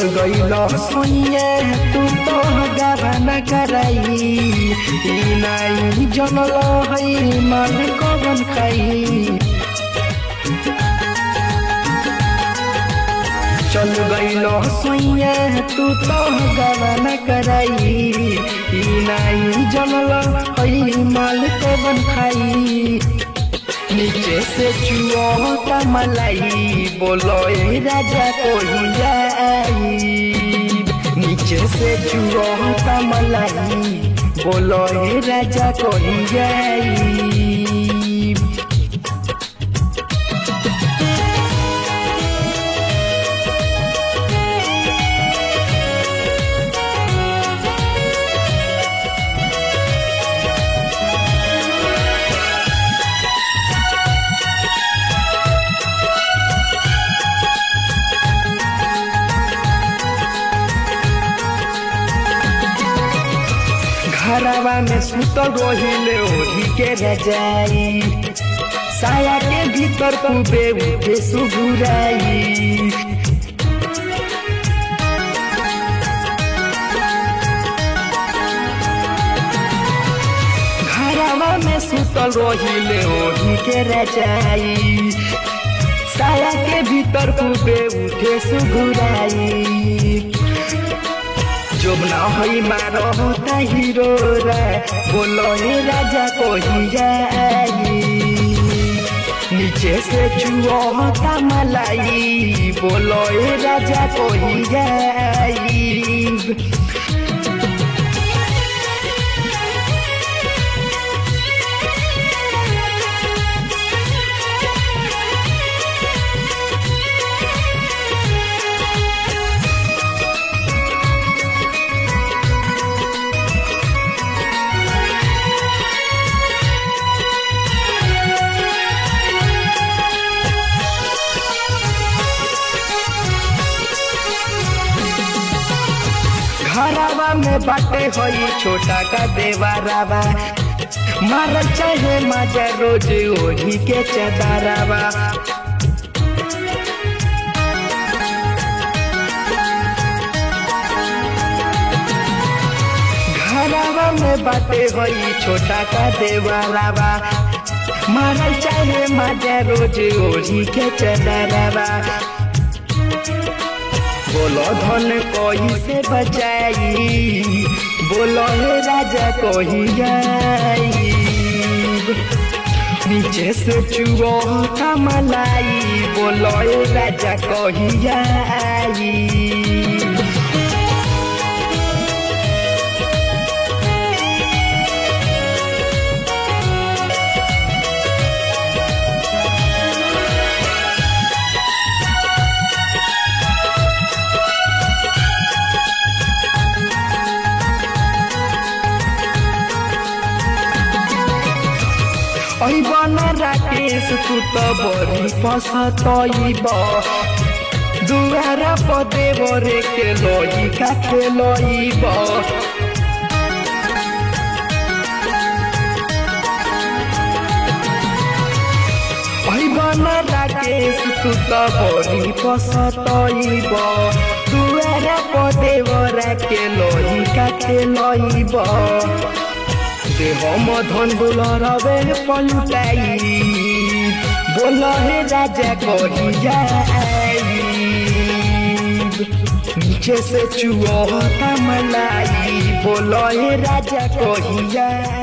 गईल सोनिया तू तो गाना कराई नाई जनल है माल कवन खाई। चल गईल सोनिया तू तो गाना कराई नाई जनल है माल कवन खाई। नीचे से चुआ मलाई बोलो ए राजा कोई जाई। नीचे से चुआ मलाई बोलो ए राजा कोई जाई। घरवा में सुतल रहिले ओढ़ी के रजाई साया के भीतर खूबे उठे सुघुराई। घरवा में सुतल रहिले ओढ़ी के रजाई साया के भीतर खूबे उठे सुघुराई। जब ना होई मारो होता हीरो रे बोलो हे राजा कोई जाई। नीचे से चुआ होता मलाई बोलो हे राजा कोई जाई। घरवा में बाटे होई छोटा का देवारावा मार चाहे मजा रोज ओढ़ी के चदारावा। घरवा में बाटे होई छोटा का देवारावा मार चाहे मजा रोज ओढ़ी के चदारावा। बोलो धन कोई से बचाई बोलो हे राजा कोई जाई। नीचे से चुआ मलाई बोलो हे राजा कोई जाई। बना राकेश तू तो बड़ी पसतईब दुआरा पदे बरे के लोई का खेलईब। बना राकेश तू तो बड़ी पसतईब दुआरा पदे बरा के लोई का खेलईब। देह धन बोलो रवे पलुटाई बोलो हे राजा कोई जाई। नीचे से चुआ मलाई बोलो हे राजा कोई जाई।